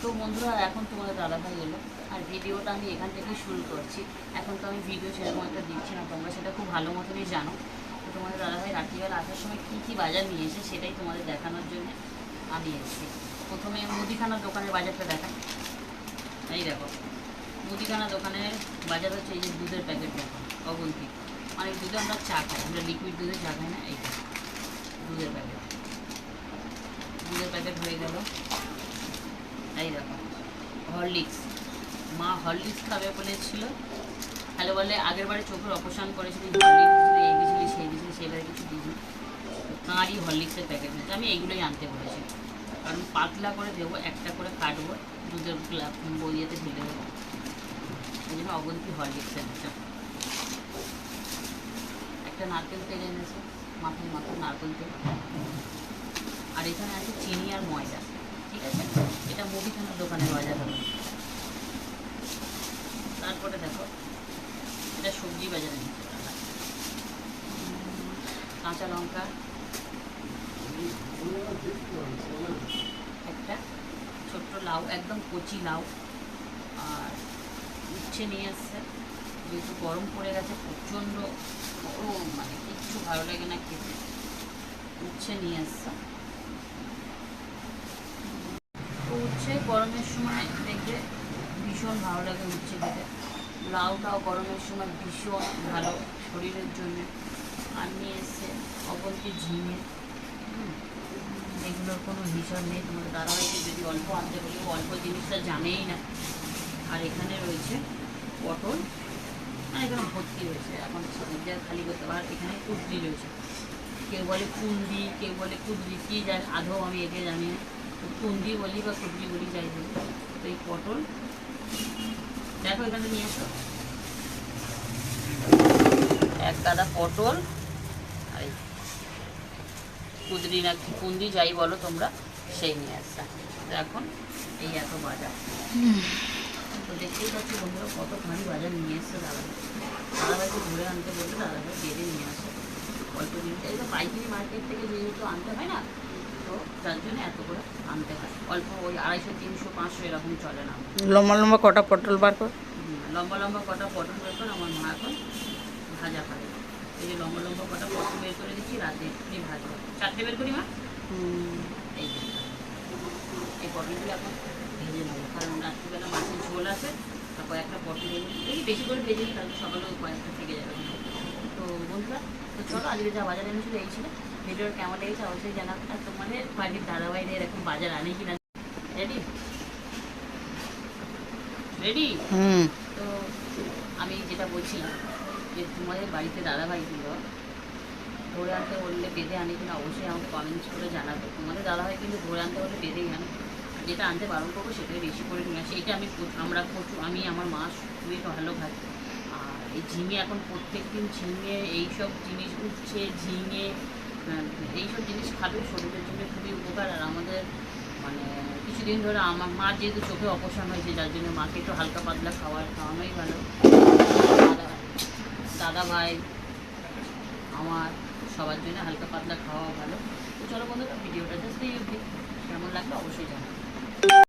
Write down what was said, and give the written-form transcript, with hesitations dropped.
তো বন্ধুরা এখন তোমাদের দাদাভাই এলো, আর ভিডিওটা আমি এখান থেকেই শুরু করছি। এখন তো আমি ভিডিও সেরকম একটা দিচ্ছি না, তোমরা সেটা খুব ভালো মতনই জানো। তো তোমাদের দাদাভাই রাত্রিবেলা আসার সময় কী কী বাজার নিয়ে এসে সেটাই তোমাদের দেখানোর জন্য আমি এসেছি। প্রথমে মুদিখানার দোকানের বাজারটা দেখাই। এই দেখো, মুদিখানা দোকানের বাজার হচ্ছে এই যে দুধের প্যাকেট দেখো, অগন্তি। অনেক দুধে আমরা চা খাই, আমরা লিকুইড দুধে চা খাই না, এইটা দুধের প্যাকেট। দুধের প্যাকেট হয়ে গেল। এই দেখো হরলিক্স, মা হরলিক্স খাবে বলেছিল, হ্যালো বলে আগের বারে চোখের অপারেশন করেছিল, হরলিক্স এই দিয়েছিলি সেই দিয়েছিলি, সেবারে কিছু দিইনি। তাঁরই হরলিক্সের প্যাকেট নিয়েছে, আমি এইগুলোই আনতে বলেছি, কারণ পাতলা করে দেবো, একটা করে কাটবো, দুধের বইয়েতে ঢেলে দেবো, এই জন্য অগন্তি হরলিক্স এনেছে। একটা নারকেল তেল এনেছে, মাথায় নারকেল তেল। আর এখানে আছে চিনি আর ময়দা, ঠিক আছে। এটা মুদিখানার দোকানের বাজার হবে। তারপরে দেখো এটা সবজি বাজারে নিতে পারবে, কাঁচা লঙ্কা একটা, ছোট্ট লাউ, একদম কচি লাউ, আর উচ্ছে নিয়ে আসছে। যেহেতু গরম পড়ে গেছে প্রচণ্ড গরম, মানে কিচ্ছু ভালো লাগে না খেতে, উচ্ছে নিয়ে আসছে। উচ্ছে গরমের সময় দেখবে ভীষণ ভালো লাগে উচ্ছে খেতে, লাউটাও গরমের সময় ভীষণ ভালো শরীরের জন্য। আর নিয়ে এসছে অগন্তি ঝিঙে, এগুলোর কোনো হিসাব নেই। তোমাদের দাদাভাইকে যদি অল্প আনতে বলি, অল্প জিনিসটা জানেই না। আর এখানে রয়েছে পটল, মানে এখানে ভর্তি রয়েছে, এখন সবজিটা খালি করতে পারে। এখানে কুদরি রয়েছে, কেউ বলে কুন্দি, কেউ বলে কুদরি, কী জানে আদৌ আমি একে জানি না, কুন্দি বলি বা কুদরি বলি, যাই বলি। তো এই পটল দেখো এখানে নিয়ে আসো, এক গাদা পটল, আর এই কুদরি না কুন্দি যাই বলো তোমরা, সেই নিয়ে আসছে। এখন এই এত বাজার, তো দেখতেই পাচ্ছি বন্ধুরা কত ভারী বাজার নিয়ে এসছে দাদাভাইকে ঘুরে আনতে বলতে দাদাভাই বেঁধে নিয়ে আসে অল্প জিনিস। এই তো পাইকারি মার্কেট থেকে যেহেতু আনতে হয় না, তো যার জন্য এত করে আনতে হয়, অল্প ওই 250, 300, 500 এরকম চলে না। লম্বা লম্বা কটা পটল বার কর, লম্বা লম্বা কটা পটল বের করে আমার মা এখন ভাজা খাবে। এই যে লম্বা লম্বা কটা পটল বের করে দিচ্ছি, রাতে এমনি ভাজবো। 4টে বের করি মা, এই যে এই পটলগুলো এখন ভেজে নেবো, কারণ রাত্রিবেলা মাছের ঝোল আছে, আর কয়েকটা পটল দেখি বেশি করে ভেজে নিই, তাহলে সকালেও কয়েকটা থেকে যাবে। তো বন্ধুরা, তো চলো আজকে যা বাজার এনেছিল এই ছিল। ভিডিওর কেমন লেগেছে অবশ্যই জানাবে, আর তোমাদের বাড়ির দাদাভাইদের এরকম বাজার আনে কিনা। Ready ready. তো আমি যেটা বলছিলাম যে তোমাদের বাড়িতে দাদাভাইগুলো ধরে আনতে বললে বেঁধে আনে কিনা, অবশ্যই আমাকে কমেন্টস করে জানাবে। তোমাদের দাদাভাই কিন্তু ধরে আনতে বললে বেঁধেই আনে, যেটা আনতে বারণ করবো সেটাই বেশি করে নিয়ে আসে। এইটা আমরা প্রচুর, আমি আমার মা খুবই ভালো খাই। আর এই ঝিঙে এখন প্রত্যেক দিন ঝিঙে এইসব জিনিস উঠছে, ঝিঙে এইসব জিনিস খাবে, শরীরের জন্য খুবই উপকার। আর আমাদের মানে কিছুদিন ধরে আমার মা যেহেতু চোখে অপারেশন হয়েছে, যার জন্য মাকে একটু হালকা পাতলা খাওয়ানোই ভালো। দাদা ভাই আমার সবার জন্য হালকা পাতলা খাওয়া ভালো। তো চলো বন্ধুরা, ভিডিওটা জাস্ট এই অবধি, কেমন লাগলো অবশ্যই জানাবো।